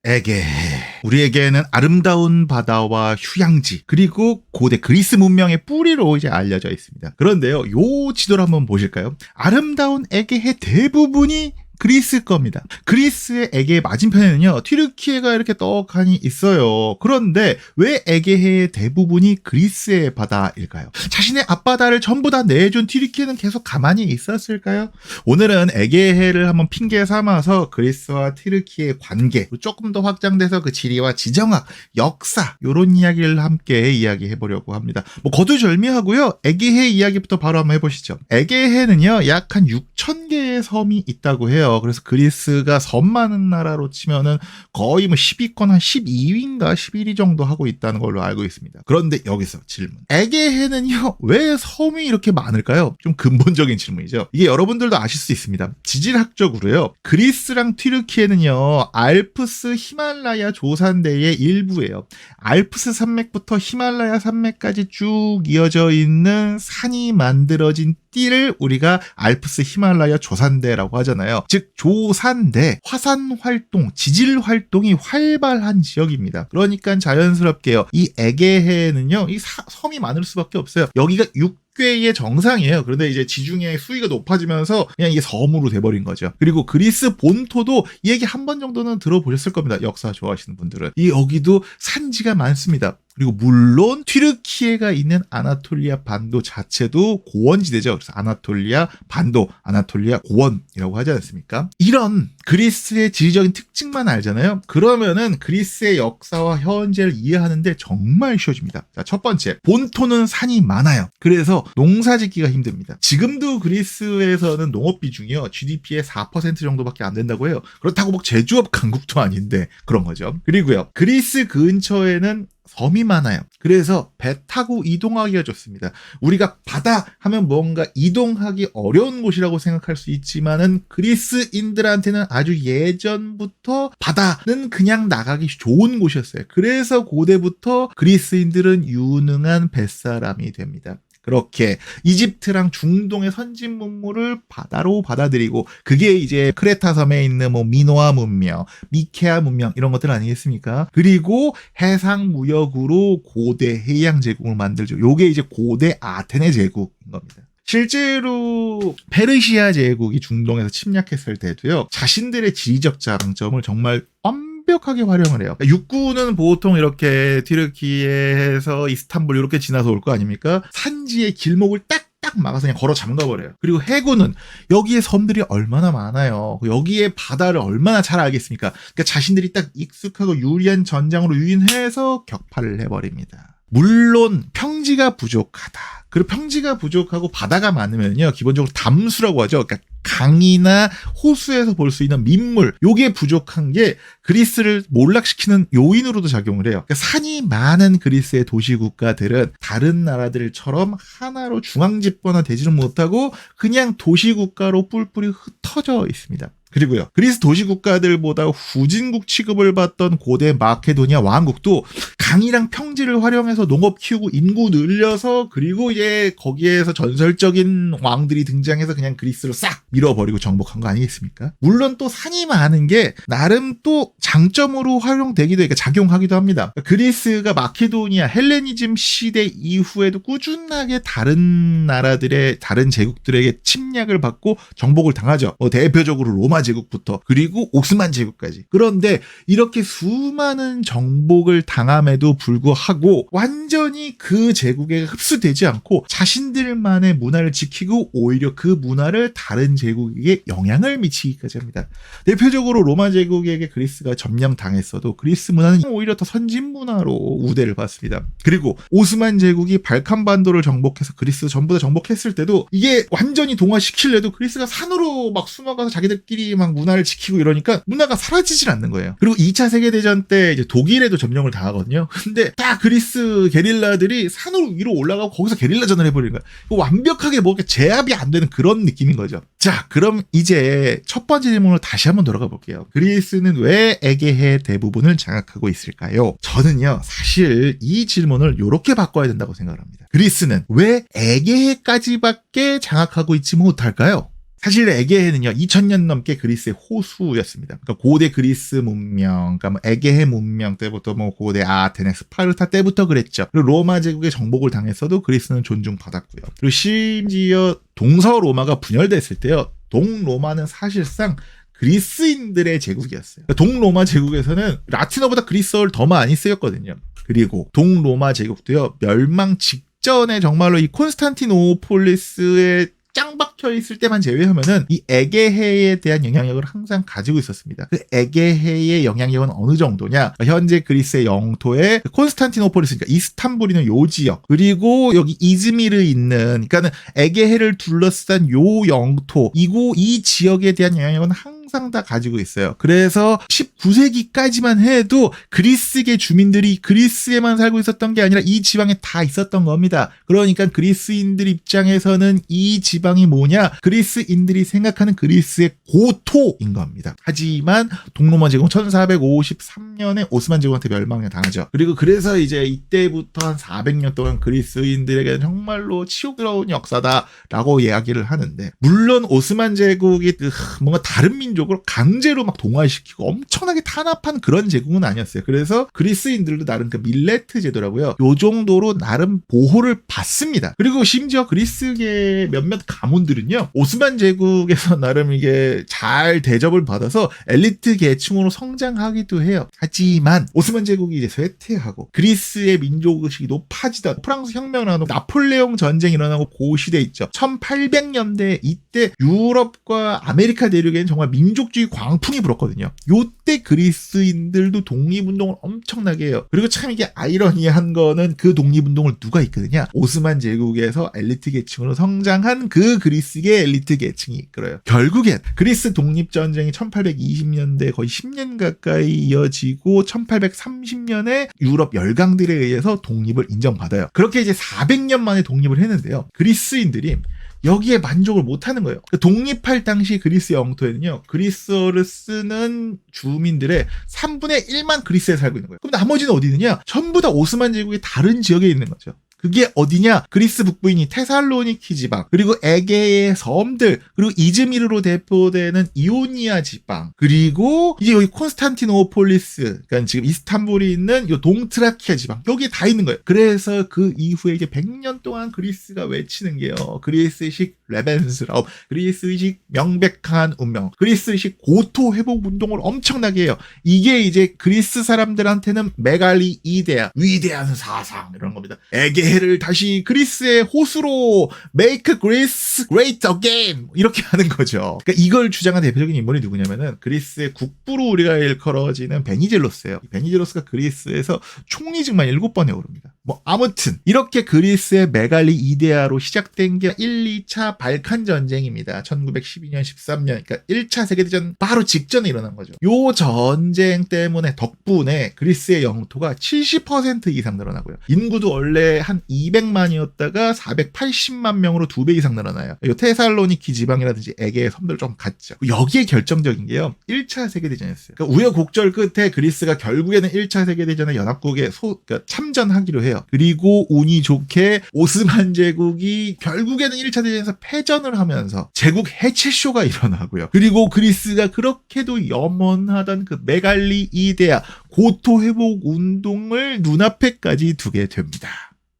에게해. 우리에게는 아름다운 바다와 휴양지, 그리고 고대 그리스 문명의 뿌리로 이제 알려져 있습니다. 그런데요, 요 지도를 한번 보실까요? 아름다운 에게해 대부분이 그리스 겁니다. 그리스의 에게해 맞은편에는요, 튀르키예가 이렇게 떡하니 있어요. 그런데 왜 에게해의 대부분이 그리스의 바다일까요? 자신의 앞바다를 전부 다 내준 튀르키예는 계속 가만히 있었을까요? 오늘은 에게해를 한번 핑계 삼아서 그리스와 튀르키예의 관계, 조금 더 확장돼서 그 지리와 지정학, 역사, 요런 이야기를 함께 이야기해 보려고 합니다. 거두절미하고요, 에게해 이야기부터 바로 한번 해보시죠. 에게해는요, 약 한 6,000개의 섬이 있다고 해요. 그래서 그리스가 섬 많은 나라로 치면은 거의 10위권 한 12위인가 11위 정도 하고 있다는 걸로 알고 있습니다. 그런데 여기서 질문. 에게해는요, 왜 섬이 이렇게 많을까요? 좀 근본적인 질문이죠. 이게 여러분들도 아실 수 있습니다. 지질학적으로요, 그리스랑 튀르키예는요, 알프스 히말라야 조산대의 일부예요. 알프스 산맥부터 히말라야 산맥까지 쭉 이어져 있는 산이 만들어진 띠를 우리가 알프스 히말라야 조산대라고 하잖아요. 즉 조산대, 화산 활동, 지질 활동이 활발한 지역입니다. 그러니까 자연스럽게요, 이 에게해는요, 이 섬이 많을 수밖에 없어요. 여기가 꽤의 정상이에요. 그런데 이제 지중해 수위가 높아지면서 그냥 이게 섬으로 돼버린 거죠. 그리고 그리스 본토도 이 얘기 한 번 정도는 들어보셨을 겁니다. 역사 좋아하시는 분들은. 이 여기도 산지가 많습니다. 그리고 물론 튀르키예가 있는 아나톨리아 반도 자체도 고원지대죠. 그래서 아나톨리아 반도, 아나톨리아 고원이라고 하지 않습니까? 이런 그리스의 지리적인 특징만 알잖아요. 그러면은 그리스의 역사와 현재를 이해하는데 정말 쉬워집니다. 자, 첫 번째, 본토는 산이 많아요. 그래서 농사 짓기가 힘듭니다. 지금도 그리스에서는 농업 비중이요, GDP의 4% 정도밖에 안 된다고 해요. 그렇다고 막 제조업 강국도 아닌데 그런 거죠. 그리고요, 그리스 근처에는 섬이 많아요. 그래서 배 타고 이동하기가 좋습니다. 우리가 바다 하면 뭔가 이동하기 어려운 곳이라고 생각할 수 있지만은 그리스인들한테는 아주 예전부터 바다는 그냥 나가기 좋은 곳이었어요. 그래서 고대부터 그리스인들은 유능한 뱃사람이 됩니다. 그렇게 이집트랑 중동의 선진 문물을 바다로 받아들이고, 그게 이제 크레타 섬에 있는 미노아 문명, 미케아 문명 이런 것들 아니겠습니까? 그리고 해상 무역으로 고대 해양 제국을 만들죠. 요게 이제 고대 아테네 제국인 겁니다. 실제로 페르시아 제국이 중동에서 침략했을 때도요, 자신들의 지리적 장점을 정말 완벽하게 활용을 해요. 육군은 보통 이렇게 튀르키예에서 이스탄불 이렇게 지나서 올 거 아닙니까? 산지의 길목을 딱딱 막아서 그냥 걸어 잠가 버려요. 그리고 해군은 여기에 섬들이 얼마나 많아요. 여기에 바다를 얼마나 잘 알겠습니까? 그러니까 자신들이 딱 익숙하고 유리한 전장으로 유인해서 격파를 해버립니다. 물론 평지가 부족하다. 그리고 평지가 부족하고 바다가 많으면요, 기본적으로 담수라고 하죠. 그러니까 강이나 호수에서 볼 수 있는 민물, 요게 부족한 게 그리스를 몰락시키는 요인으로도 작용을 해요. 그러니까 산이 많은 그리스의 도시 국가들은 다른 나라들처럼 하나로 중앙 집권화 되지는 못하고 그냥 도시 국가로 뿔뿔이 흩어져 있습니다. 그리고요, 그리스 도시 국가들보다 후진국 취급을 받던 고대 마케도니아 왕국도 강이랑 평지를 활용해서 농업 키우고 인구 늘려서, 그리고 이제 거기에서 전설적인 왕들이 등장해서 그냥 그리스를 싹 밀어버리고 정복한 거 아니겠습니까? 물론 또 산이 많은 게 나름 또 장점으로 활용되기도, 그러니까 작용하기도 합니다. 그리스가 마케도니아 헬레니즘 시대 이후에도 꾸준하게 다른 나라들의, 다른 제국들에게 침략을 받고 정복을 당하죠. 대표적으로 로마 제국부터 그리고 오스만 제국까지. 그런데 이렇게 수많은 정복을 당함에도 불구하고 완전히 그 제국에 흡수되지 않고 자신들만의 문화를 지키고 오히려 그 문화를 다른 제국에게 영향을 미치기까지 합니다. 대표적으로 로마 제국에게 그리스가 점령당했어도 그리스 문화는 오히려 더 선진 문화로 우대를 받습니다. 그리고 오스만 제국이 발칸반도를 정복해서 그리스 전부 다 정복했을 때도 이게 완전히 동화시키려도 그리스가 산으로 막 숨어가서 자기들끼리 막 문화를 지키고 이러니까 문화가 사라지질 않는 거예요. 그리고 2차 세계대전 때 이제 독일에도 점령을 당하거든요. 근데 딱 그리스 게릴라들이 산으로 위로 올라가고 거기서 게릴라전을 해버리는 거야. 완벽하게 뭔가 제압이 안 되는 그런 느낌인 거죠. 자, 그럼 이제 첫 번째 질문으로 다시 한번 돌아가 볼게요. 그리스는 왜 에게해 대부분을 장악하고 있을까요? 저는요, 사실 이 질문을 이렇게 바꿔야 된다고 생각을 합니다. 그리스는 왜 에게해까지밖에 장악하고 있지 못할까요? 사실 에게해는요 2000년 넘게 그리스의 호수였습니다. 그러니까 고대 그리스 문명, 그러니까 뭐 에게해 문명 때부터 뭐 고대 아테네, 스파르타 때부터 그랬죠. 그리고 로마 제국의 정복을 당했어도 그리스는 존중받았고요. 그리고 심지어 동서로마가 분열됐을 때요, 동로마는 사실상 그리스인들의 제국이었어요. 그러니까 동로마 제국에서는 라틴어보다 그리스어를 더 많이 쓰였거든요. 그리고 동로마 제국도요, 멸망 직전에 정말로 이 콘스탄티노폴리스의 짱 박혀 있을 때만 제외하면은 이 에게해에 대한 영향력을 항상 가지고 있었습니다. 그 에게해의 영향력은 어느 정도냐? 현재 그리스의 영토에 콘스탄티노폴리스, 그러니까 이스탄불이는 요 지역, 그리고 여기 이즈미르 있는, 그러니까는 에게해를 둘러싼 요 영토, 이 지역에 대한 영향력은 항상 다 가지고 있어요. 그래서 19세기까지만 해도 그리스계 주민들이 그리스에만 살고 있었던 게 아니라 이 지방에 다 있었던 겁니다. 그러니까 그리스인들 입장에서는 이 지방이 뭐냐? 그리스인들이 생각하는 그리스의 고토인 겁니다. 하지만 동로마 제국은 1453년에 오스만 제국한테 멸망을 당하죠. 그리고 그래서 이제 이때부터 한 400년 동안 그리스인들에게는 정말로 치욕스러운 역사다라고 이야기를 하는데, 물론 오스만 제국이 뭔가 다른 민족을 강제로 막 동화시키고 엄청나게 탄압한 그런 제국은 아니었어요. 그래서 그리스인들도 나름 그 밀레트 제도라고요, 요 정도로 나름 보호를 받습니다. 그리고 심지어 그리스계 몇몇 가문들은요, 오스만 제국에서 나름 이게 잘 대접을 받아서 엘리트 계층으로 성장하기도 해요. 하지만 오스만 제국이 이제 쇠퇴하고 그리스의 민족의식이 높아지던, 프랑스 혁명을 하고 나폴레옹 전쟁이 일어나고 그 시대 있죠. 1800년대 이때 유럽과 아메리카 대륙에는 정말 민족주의 광풍이 불었거든요. 요때 그리스인들도 독립운동을 엄청나게 해요. 그리고 참 이게 아이러니한 거는 그 독립운동을 누가 이끄느냐? 오스만 제국에서 엘리트 계층으로 성장한 그 그리스계 엘리트 계층이 이끌어요. 결국엔 그리스 독립전쟁이 1820년대 거의 10년 가까이 이어지고 1830년에 유럽 열강들에 의해서 독립을 인정받아요. 그렇게 이제 400년 만에 독립을 했는데요, 그리스인들이 여기에 만족을 못하는 거예요. 독립할 당시 그리스 영토에는요, 그리스어를 쓰는 주민들의 3분의 1만 그리스에 살고 있는 거예요. 그럼 나머지는 어디 있느냐? 전부 다 오스만 제국의 다른 지역에 있는 거죠. 그게 어디냐? 그리스 북부인 이 테살로니키 지방, 그리고 에게의 섬들, 그리고 이즈미르로 대표되는 이오니아 지방, 그리고 이제 여기 콘스탄티노폴리스, 그러니까 지금 이스탄불이 있는 요 동트라키아 지방, 여기 다 있는 거예요. 그래서 그 이후에 이제 100년 동안 그리스가 외치는 게요, 그리스식 레벤스라움, 그리스식 명백한 운명, 그리스식 고토 회복 운동을 엄청나게 해요. 이게 이제 그리스 사람들한테는 메갈리 이데아, 위대한 사상, 이런 겁니다. 에게해를 다시 그리스의 호수로 make Greece great again, 이렇게 하는 거죠. 그러니까 이걸 주장한 대표적인 인물이 누구냐면은 그리스의 국부로 우리가 일컬어지는 베니젤로스예요. 베니젤로스가 그리스에서 총리직만 7번에 오릅니다. 뭐 아무튼 이렇게 그리스의 메갈리 이데아로 시작된 게 1, 2차 발칸 전쟁입니다. 1912년, 13년, 그러니까 1차 세계대전 바로 직전에 일어난 거죠. 요 전쟁 때문에, 덕분에 그리스의 영토가 70% 이상 늘어나고요. 인구도 원래 한 200만이었다가 480만 명으로 2배 이상 늘어나요. 요 테살로니키 지방이라든지 에게의 섬들 좀 같죠. 여기에 결정적인 게요, 1차 세계대전이었어요. 그러니까 우여곡절 끝에 그리스가 결국에는 1차 세계대전의 연합국에 그러니까 참전하기로 해요. 그리고 운이 좋게 오스만 제국이 결국에는 1차 대전에서 패전을 하면서 제국 해체쇼가 일어나고요. 그리고 그리스가 그렇게도 염원하던 그 메갈리 이데아, 고토 회복 운동을 눈앞에까지 두게 됩니다.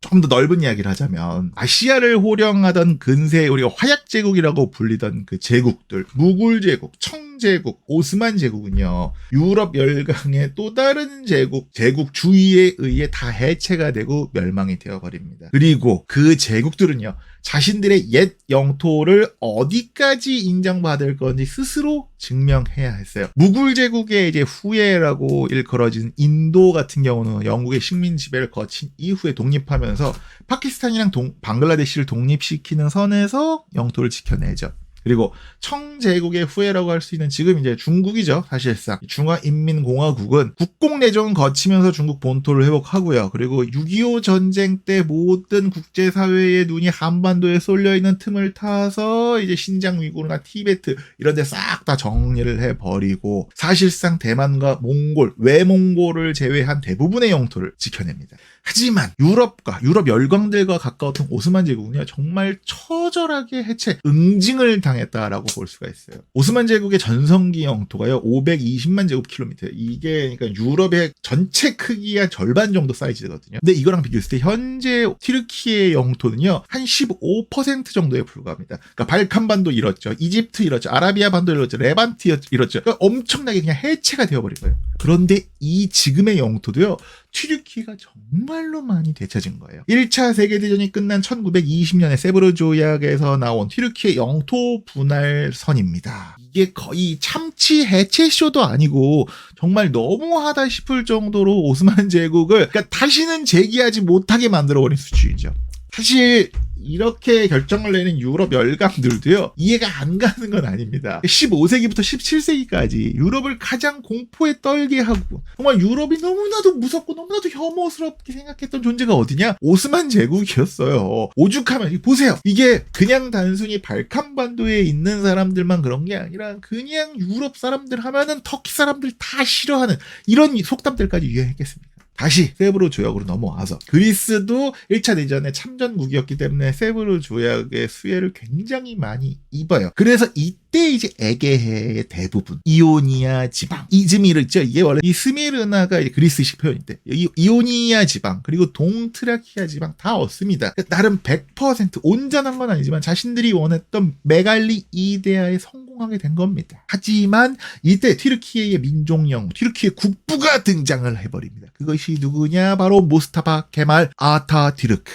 조금 더 넓은 이야기를 하자면, 아시아를 호령하던 근세 우리가 화약 제국이라고 불리던 그 제국들, 무굴 제국, 청 제국, 오스만 제국은요, 유럽 열강의 또 다른 제국 주의에 의해 다 해체가 되고 멸망이 되어버립니다. 그리고 그 제국들은요, 자신들의 옛 영토를 어디까지 인정받을 건지 스스로 증명해야 했어요. 무굴 제국의 이제 후예라고 일컬어진 인도 같은 경우는 영국의 식민 지배를 거친 이후에 독립하면서 파키스탄이랑 방글라데시를 독립시키는 선에서 영토를 지켜내죠. 그리고 청제국의 후예라고 할 수 있는 지금 이제 중국이죠. 사실상 중화인민공화국은 국공내전을 거치면서 중국 본토를 회복하고요. 그리고 6.25 전쟁 때 모든 국제사회의 눈이 한반도에 쏠려있는 틈을 타서 이제 신장 위구르나 티베트 이런 데 싹 다 정리를 해버리고, 사실상 대만과 몽골, 외몽골을 제외한 대부분의 영토를 지켜냅니다. 하지만 유럽 열강들과 가까웠던 오스만 제국은요, 정말 처절하게 응징을 당했습니다. 당했다라고 볼 수가 있어요. 오스만 제국의 전성기 영토가요 520만 제곱킬로미터. 이게 그러니까 유럽의 전체 크기의 한 절반 정도 사이즈거든요. 근데 이거랑 비교했을 때 현재 튀르키예 영토는요 한 15% 정도에 불과합니다. 그러니까 발칸반도 잃었죠, 이집트 잃었죠, 아라비아 반도 잃었죠, 레반트 잃었죠. 그러니까 엄청나게 그냥 해체가 되어버린 거예요. 그런데 이 지금의 영토도요 튀르키예가 정말로 많이 되찾은 거예요. 1차 세계대전이 끝난 1920년에 세브르 조약에서 나온 튀르키예 영토 분할선입니다. 이게 거의 참치 해체쇼도 아니고 정말 너무하다 싶을 정도로 오스만 제국을 그러니까 다시는 재기하지 못하게 만들어버린 수준이죠. 사실 이렇게 결정을 내는 유럽 열강들도요 이해가 안 가는 건 아닙니다. 15세기부터 17세기까지 유럽을 가장 공포에 떨게 하고 정말 유럽이 너무나도 무섭고 너무나도 혐오스럽게 생각했던 존재가 어디냐? 오스만 제국이었어요. 오죽하면 보세요. 이게 그냥 단순히 발칸반도에 있는 사람들만 그런 게 아니라 그냥 유럽 사람들 하면은 터키 사람들 다 싫어하는 이런 속담들까지 유행했겠습니까? 다시 세브르 조약으로 넘어와서 그리스도 1차 대전의 참전국이었기 때문에 세브르 조약의 수혜를 굉장히 많이 입어요. 그래서 이때 이제 에게해의 대부분 이오니아 지방, 이즈미르 있죠. 이게 원래 이 스미르나가 이제 그리스식 표현인데 이오니아 지방 그리고 동트라키아 지방 다 얻습니다. 나름 100% 온전한 건 아니지만 자신들이 원했던 메갈리 이데아에 성공하게 된 겁니다. 하지만 이때 튀르키예의 민족영웅, 튀르키예 국부가 등장을 해버립니다. 그것이 누구냐? 바로 무스타파 케말 아타티르크.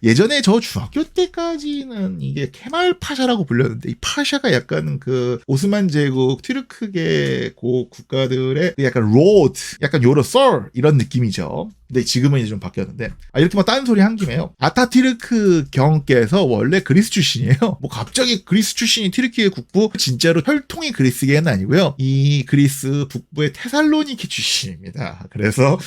예전에 저 중학교 때까지는 이게 케말 파샤라고 불렸는데 이 파샤가 약간 그 오스만 제국 튀르크계 국가들의 약간 로드, 약간 요러 썰 이런 느낌이죠. 근데 지금은 이제 좀 바뀌었는데 이렇게 막 딴 소리 한 김에요. 아타티르크 경께서 원래 그리스 출신이에요. 뭐 갑자기 그리스 출신이 튀르키예 국부 진짜로 혈통이 그리스계는 아니고요. 이 그리스 북부의 테살로니키 출신입니다. 그래서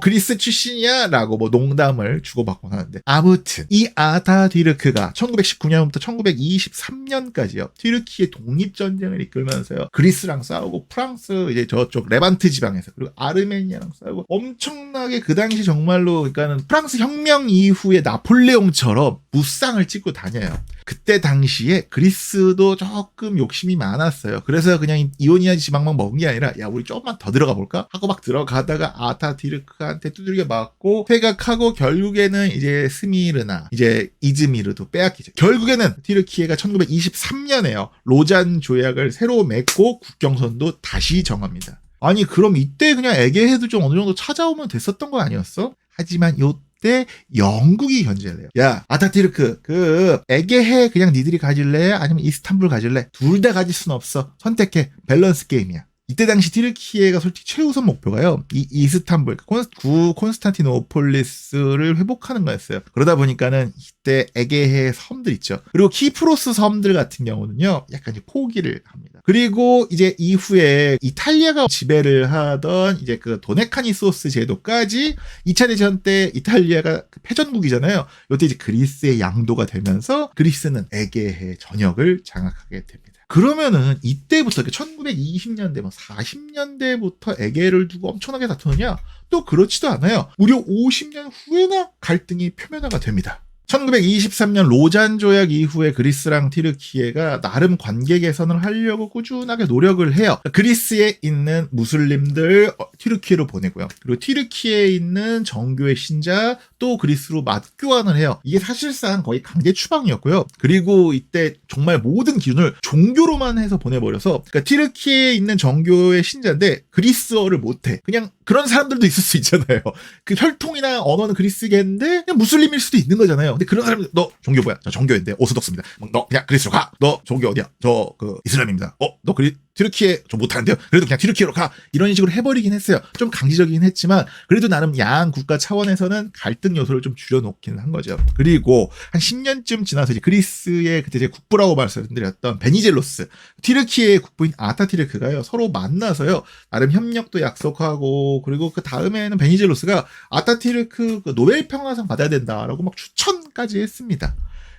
그리스 출신이야 라고 뭐 농담을 주고받곤 하는데 아무튼 이 아타티르크가 1919년부터 1923년까지요. 튀르키예 독립전쟁을 이끌면서요. 그리스랑 싸우고 프랑스 이제 저쪽 레반트 지방에서 그리고 아르메니아랑 싸우고 엄청나게 그 당시 정말로 그러니까는 프랑스 혁명 이후에 나폴레옹처럼 무쌍을 찍고 다녀요. 그때 당시에 그리스도 조금 욕심이 많았어요. 그래서 그냥 이오니아 지방만 먹은 게 아니라 야 우리 조금만 더 들어가 볼까? 하고 막 들어가다가 아타티르크한테 두들겨 맞고 퇴각하고 결국에는 이제 스미르나 이제 이즈미르도 빼앗기죠. 결국에는 튀르키예가 1923년에요. 로잔 조약을 새로 맺고 국경선도 다시 정합니다. 아니 그럼 이때 그냥 에게해도 좀 어느 정도 찾아오면 됐었던 거 아니었어? 하지만 요때 영국이 견제를 해요. 야 아타티르크 그 에게해 그냥 니들이 가질래? 아니면 이스탄불 가질래? 둘 다 가질 순 없어. 선택해. 밸런스 게임이야. 이때 당시 튀르키예가 솔직히 최우선 목표가요. 이 이스탄불, 구 콘스탄티노폴리스를 회복하는 거였어요. 그러다 보니까는 이때 에게해 섬들 있죠. 그리고 키프로스 섬들 같은 경우는요. 약간 이제 포기를 합니다. 그리고 이제 이후에 이탈리아가 지배를 하던 이제 그 도네카니소스 제도까지 2차 대전 때 이탈리아가 패전국이잖아요. 이때 이제 그리스의 양도가 되면서 그리스는 에게해 전역을 장악하게 됩니다. 그러면은 이때부터 1920년대, 40년대부터 에게해를 두고 엄청나게 다투느냐? 또 그렇지도 않아요. 무려 50년 후에나 갈등이 표면화가 됩니다. 1923년 로잔 조약 이후에 그리스랑 튀르키예가 나름 관계 개선을 하려고 꾸준하게 노력을 해요. 그리스에 있는 무슬림들 튀르키예로 보내고요. 그리고 튀르키예에 있는 정교의 신자 또 그리스로 맞교환을 해요. 이게 사실상 거의 강제 추방이었고요. 그리고 이때 정말 모든 기준을 종교로만 해서 보내버려서 그러니까 튀르키예에 있는 정교의 신자인데 그리스어를 못해. 그냥 그런 사람들도 있을 수 있잖아요. 그 혈통이나 언어는 그리스계인데 그냥 무슬림일 수도 있는 거잖아요. 근데 그런 사람들 너 종교 뭐야? 저 종교인데 오소독스입니다. 너 그냥 그리스로 가. 너 종교 어디야? 저 그 이슬람입니다. 너 튀르키예 좀 못하는데요? 그래도 그냥 튀르키예로 가. 이런 식으로 해버리긴 했어요. 좀 강제적이긴 했지만 그래도 나름 양 국가 차원에서는 갈등 요소를 좀 줄여놓기는 한 거죠. 그리고 한 10년쯤 지나서 이제 그리스의 그때 제 국부라고 말씀드렸던 베니젤로스 튀르키예의 국부인 아타티르크가요 서로 만나서요 나름 협력도 약속하고 그리고 그 다음에는 베니젤로스가 아타티르크 그 노벨 평화상 받아야 된다라고 막 추천까지 했습니다.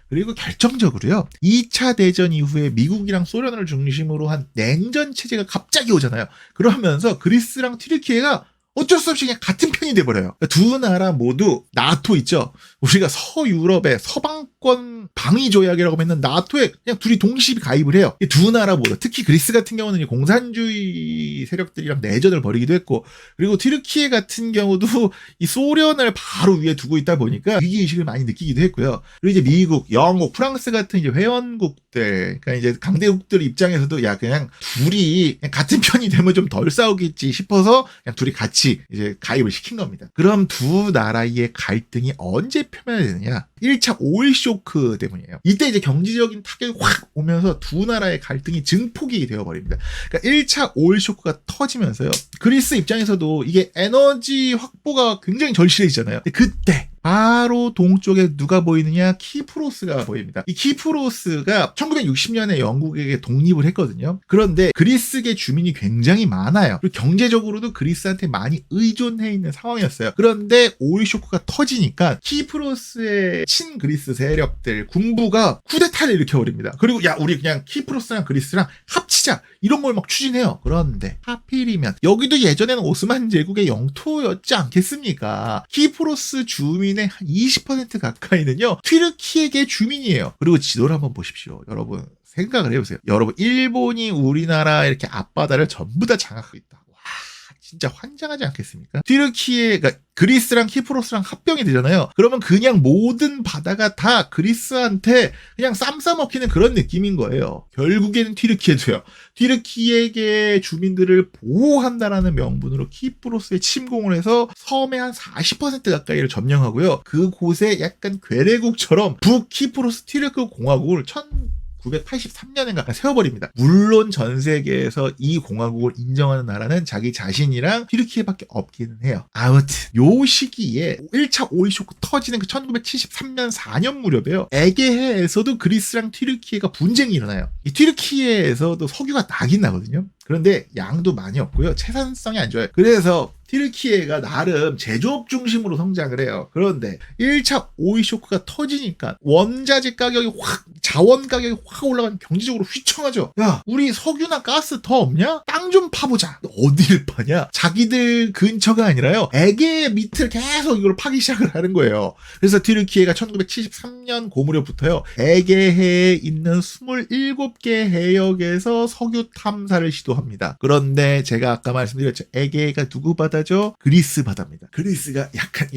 그리고 결정적으로요. 2차 대전 이후에 미국이랑 소련을 중심으로 한 냉전 체제가 갑자기 오잖아요. 그러면서 그리스랑 튀르키예가 어쩔 수 없이 그냥 같은 편이 돼버려요. 두 나라 모두 나토 있죠. 우리가 서유럽의 서방권 영유권 방위 조약이라고 했는 나토에 그냥 둘이 동시 가입을 해요. 이 두 나라 모두, 특히 그리스 같은 경우는 공산주의 세력들이랑 내전을 벌이기도 했고, 그리고 튀르키예 같은 경우도 이 소련을 바로 위에 두고 있다 보니까 위기의식을 많이 느끼기도 했고요. 그리고 이제 미국, 영국, 프랑스 같은 이제 회원국들, 그러니까 이제 강대국들 입장에서도 야 그냥 둘이 그냥 같은 편이 되면 좀 덜 싸우겠지 싶어서 그냥 둘이 같이 이제 가입을 시킨 겁니다. 그럼 두 나라의 갈등이 언제 표면되느냐? 1차 오일 쇼크 때문이에요. 이때 이제 경제적인 타격이 확 오면서 두 나라의 갈등이 증폭이 되어버립니다. 그러니까 1차 오일 쇼크가 터지면서요. 그리스 입장에서도 이게 에너지 확보가 굉장히 절실해지잖아요. 근데 그때 바로 동쪽에 누가 보이느냐? 키프로스가 보입니다. 이 키프로스가 1960년에 영국에게 독립을 했거든요. 그런데 그리스계 주민이 굉장히 많아요. 그리고 경제적으로도 그리스한테 많이 의존해 있는 상황이었어요. 그런데 오일 쇼크가 터지니까 키프로스의 친그리스 세력들, 군부가 쿠데타를 일으켜버립니다. 그리고 야 우리 그냥 키프로스랑 그리스랑 합치자 이런 걸 막 추진해요. 그런데 하필이면 여기도 예전에는 오스만 제국의 영토였지 않겠습니까? 키프로스 주민의 한 20% 가까이는요 튀르키예계 주민이에요. 그리고 지도를 한번 보십시오. 여러분 생각을 해보세요. 여러분 일본이 우리나라 이렇게 앞바다를 전부 다 장악하고 있다. 와 진짜 환장하지 않겠습니까? 튀르키예, 그러니까 그리스랑 키프로스랑 합병이 되잖아요. 그러면 그냥 모든 바다가 다 그리스한테 그냥 쌈 싸먹히는 그런 느낌인 거예요. 결국에는 튀르키예도요. 튀르키예계 주민들을 보호한다라는 명분으로 키프로스에 침공을 해서 섬의 한 40% 가까이를 점령하고요. 그곳에 약간 괴뢰국처럼 북키프로스 튀르크 공화국을 1983년인가 세워버립니다. 물론 전 세계에서 이 공화국을 인정하는 나라는 자기 자신이랑 튀르키예밖에 없기는 해요. 아무튼 요 시기에 1차 오일 쇼크 터지는 그 1973년 4년 무렵에요. 에게해에서도 그리스랑 튀르키예가 분쟁이 일어나요. 이 튀르키예에서도 석유가 나긴 나거든요. 그런데 양도 많이 없고요. 채산성이 안 좋아요. 그래서 튀르키예가 나름 제조업 중심으로 성장을 해요. 그런데 1차 오일 쇼크가 터지니까 원자재 가격이 확, 자원 가격이 확 올라가면 경제적으로 휘청하죠. 야, 우리 석유나 가스 더 없냐? 땅 좀 파보자. 어디를 파냐? 자기들 근처가 아니라요. 에게 밑을 계속 이걸 파기 시작을 하는 거예요. 그래서 튀르키예가 1973년 고무렵부터요. 에게해에 있는 27개 해역에서 석유 탐사를 시도합니다. 그런데 제가 아까 말씀드렸죠. 에게해가 누구 바다죠? 그리스 바다입니다. 그리스가 약간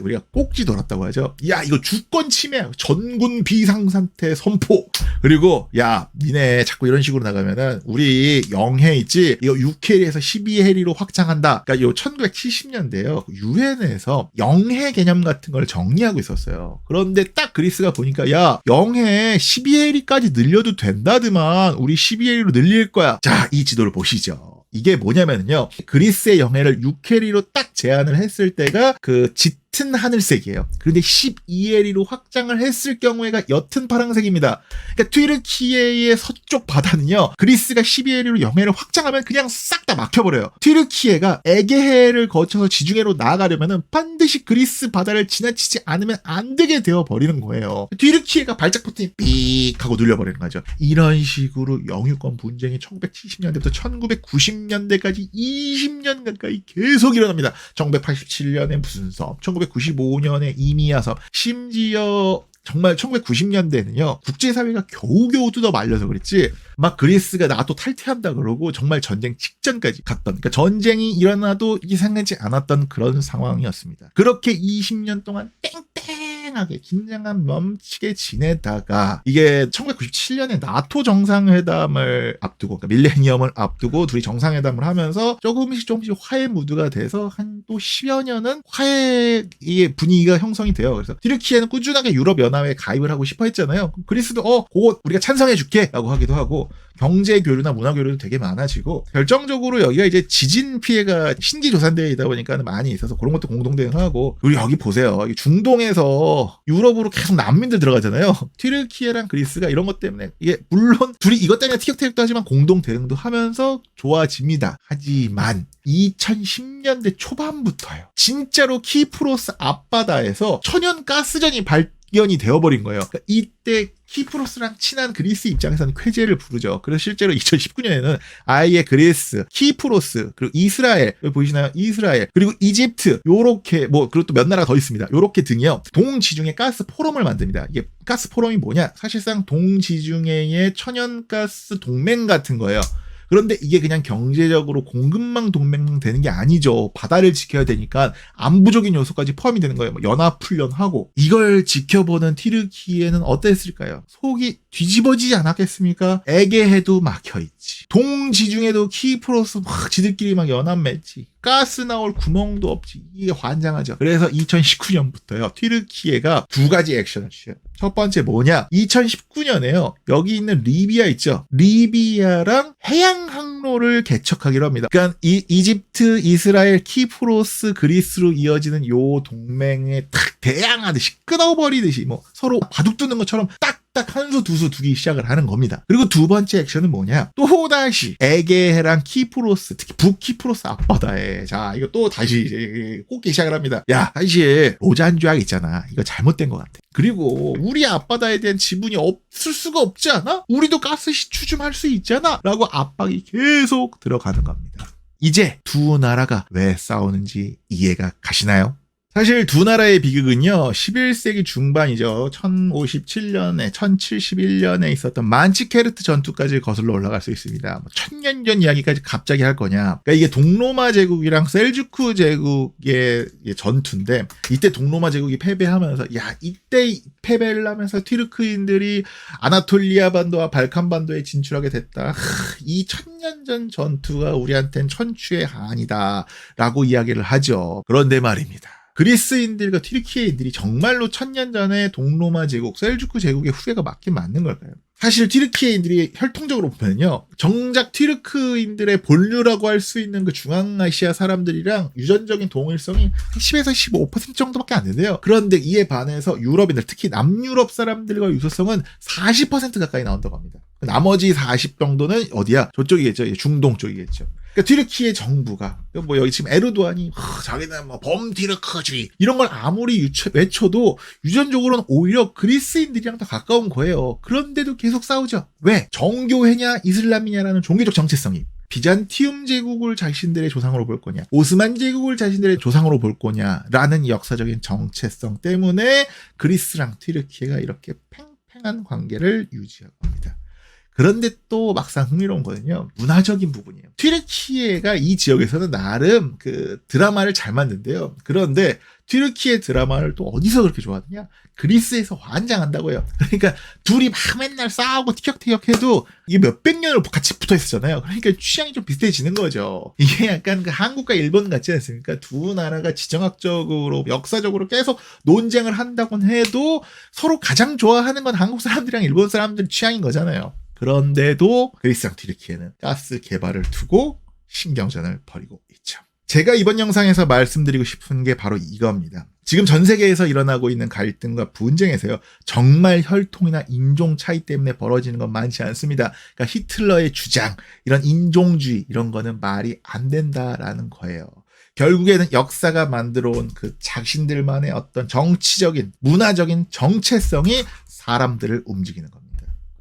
우리가 꼭지 돌았다고 하죠. 야 이거 주권 침해, 전군 비상상태 선포. 그리고 야 니네 자꾸 이런 식으로 나가면은 우리 영해 있지? 이거 6해리에서 12해리로 확장한다. 그러니까 요 1970년대에요. 유엔에서 영해 개념 같은 걸 정리하고 있었어요. 그런데 딱 그리스가 보니까 야 영해 12해리까지 늘려도 된다더만 우리 12해리로 늘릴 거야. 자, 이 지도를 보시죠. 이게 뭐냐면요. 그리스의 영해를 6해리로 딱 제한을 했을 때가 그 짙은 하늘색이에요. 그런데 12해리로 확장을 했을 경우에가 옅은 파란색입니다. 그러니까 튀르키예의 서쪽 바다는요. 그리스가 12해리로 영해를 확장하면 그냥 싹 다 막혀버려요. 튀르키예가 에게해를 거쳐서 지중해로 나아가려면 반드시 그리스 바다를 지나치지 않으면 안 되게 되어버리는 거예요. 튀르키예가 발작 버튼이 삑 하고 눌려버리는 거죠. 이런 식으로 영유권 분쟁이 1970년대부터 1990년대까지 20년 가까이 계속 일어납니다. 1987년에 무슨 섬, 1995년에 이미야 섬, 심지어 정말 1990년대는요 국제사회가 겨우겨우 뜯어 말려서 그랬지 막 그리스가 나토 탈퇴한다 그러고 정말 전쟁 직전까지 갔던, 그러니까 전쟁이 일어나도 이상하지 않았던 그런 상황이었습니다. 그렇게 20년 동안 땡땡하게 긴장감 넘치게 지내다가 이게 1997년에 나토 정상회담을 앞두고, 그러니까 밀레니엄을 앞두고 둘이 정상회담을 하면서 조금씩 화해 무드가 돼서 한 또 10여 년은 화해의 분위기가 형성이 돼요. 그래서 튀르키예는 꾸준하게 유럽연합에 가입을 하고 싶어 했잖아요. 그리스도 그거 우리가 찬성해 줄게 라고 하기도 하고 경제 교류나 문화 교류도 되게 많아지고 결정적으로 여기가 이제 지진 피해가 신기조산대이다 보니까 많이 있어서 그런 것도 공동대응하고, 그리고 여기 보세요. 중동에서 유럽으로 계속 난민들 들어가잖아요. 튀르키예랑 그리스가 이런 것 때문에 이게 물론 둘이 이것 때문에 티격태격도 하지만 공동대응도 하면서 좋아집니다. 하지만 2010년대 초반부터요. 진짜로 키프로스 앞바다에서 천연 가스전이 발견이 되어버린 거예요. 그러니까 이때 키프로스랑 친한 그리스 입장에서는 쾌재를 부르죠. 그래서 실제로 2019년에는 아예 그리스, 키프로스, 그리고 이스라엘, 여기 보이시나요? 이스라엘, 그리고 이집트, 요렇게, 그리고 또 몇 나라가 더 있습니다. 요렇게 등이요. 동지중해 가스 포럼을 만듭니다. 이게 가스 포럼이 뭐냐? 사실상 동지중해의 천연가스 동맹 같은 거예요. 그런데 이게 그냥 경제적으로 공급망 동맹 되는 게 아니죠. 바다를 지켜야 되니까 안보적인 요소까지 포함이 되는 거예요. 연합훈련하고. 이걸 지켜보는 튀르키예는 어땠을까요? 속이 뒤집어지지 않았겠습니까? 에게해도 막혀있지. 동지중해도 키프로스 막 지들끼리 막 연합 맺지. 가스 나올 구멍도 없지. 이게 환장하죠. 그래서 2019년부터요. 튀르키예가 두 가지 액션을 취해요. 첫 번째 뭐냐? 2019년에요. 여기 있는 리비아 있죠. 리비아랑 해양 항로를 개척하기로 합니다. 그러니까 이집트, 이스라엘, 키프로스, 그리스로 이어지는 요 동맹에 탁 대항하듯이 끊어버리듯이 서로 바둑 두는 것처럼 딱 한 수 두 수 두기 시작을 하는 겁니다. 그리고 두 번째 액션은 뭐냐? 또다시 에게해랑 키프로스, 특히 북키프로스 앞바다에 자 이거 또 다시 이제 꽂기 시작을 합니다. 야 사실 로잔 조약 있잖아. 이거 잘못된 것 같아. 그리고 우리 앞바다에 대한 지분이 없을 수가 없지 않아? 우리도 가스 추춤할 수 있잖아. 라고 압박이 계속 들어가는 겁니다. 이제 두 나라가 왜 싸우는지 이해가 가시나요? 사실 두 나라의 비극은요, 11세기 중반이죠. 1057년에, 1071년에 있었던 만치케르트 전투까지 거슬러 올라갈 수 있습니다. 1000년 전 이야기까지 갑자기 할 거냐. 그러니까 이게 동로마 제국이랑 셀주크 제국의 전투인데, 이때 동로마 제국이 패배하면서, 이때 패배를 하면서 튀르크인들이 아나톨리아 반도와 발칸 반도에 진출하게 됐다. 이 1000년 전 전투가 우리한텐 천추의 한이다. 라고 이야기를 하죠. 그런데 말입니다. 그리스인들과 튀르키예인들이 정말로 1000년 전에 동로마 제국, 셀주크 제국의 후예가 맞긴 맞는 걸까요? 사실 튀르키예인들이 혈통적으로 보면요. 정작 튀르크인들의 본류라고 할 수 있는 그 중앙아시아 사람들이랑 유전적인 동일성이 10에서 15% 정도밖에 안 된대요. 그런데 이에 반해서 유럽인들, 특히 남유럽 사람들과 유사성은 40% 가까이 나온다고 합니다. 나머지 40 정도는 어디야? 저쪽이겠죠. 중동 쪽이겠죠. 그러니까 튀르키예 정부가 여기 지금 에르도안이 자기는 범튀르크주의 이런 걸 아무리 외쳐도 유전적으로는 오히려 그리스인들이랑 더 가까운 거예요. 그런데도 계속 싸우죠. 왜? 정교회냐 이슬람이냐라는 종교적 정체성이. 비잔티움 제국을 자신들의 조상으로 볼 거냐, 오스만 제국을 자신들의 조상으로 볼 거냐라는 역사적인 정체성 때문에 그리스랑 튀르키예가 이렇게 팽팽한 관계를 유지하고 합니다. 그런데 또 막상 흥미로운 거는요, 문화적인 부분이에요. 튀르키예가 이 지역에서는 나름 그 드라마를 잘 만든대요. 그런데 튀르키예 드라마를 또 어디서 그렇게 좋아하느냐? 그리스에서 환장한다고요. 그러니까 둘이 막 맨날 싸우고 티격태격해도 이게 몇백 년을 같이 붙어 있었잖아요. 그러니까 취향이 좀 비슷해지는 거죠. 이게 약간 그 한국과 일본 같지 않습니까? 두 나라가 지정학적으로 역사적으로 계속 논쟁을 한다곤 해도 서로 가장 좋아하는 건 한국 사람들이랑 일본 사람들 취향인 거잖아요. 그런데도 그리스랑 튀르키예는 가스 개발을 두고 신경전을 벌이고 있죠. 제가 이번 영상에서 말씀드리고 싶은 게 바로 이겁니다. 지금 전 세계에서 일어나고 있는 갈등과 분쟁에서요, 정말 혈통이나 인종 차이 때문에 벌어지는 건 많지 않습니다. 그러니까 히틀러의 주장, 이런 인종주의, 이런 거는 말이 안 된다라는 거예요. 결국에는 역사가 만들어온 그 자신들만의 어떤 정치적인, 문화적인 정체성이 사람들을 움직이는 겁니다.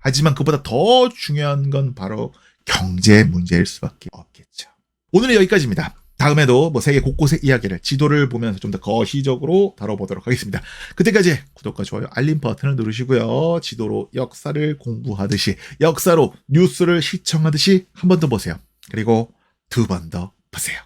하지만 그보다 더 중요한 건 바로 경제 문제일 수밖에 없겠죠. 오늘은 여기까지입니다. 다음에도 세계 곳곳의 이야기를 지도를 보면서 좀 더 거시적으로 다뤄보도록 하겠습니다. 그때까지 구독과 좋아요, 알림 버튼을 누르시고요. 지도로 역사를 공부하듯이, 역사로 뉴스를 시청하듯이 한 번 더 보세요. 그리고 두 번 더 보세요.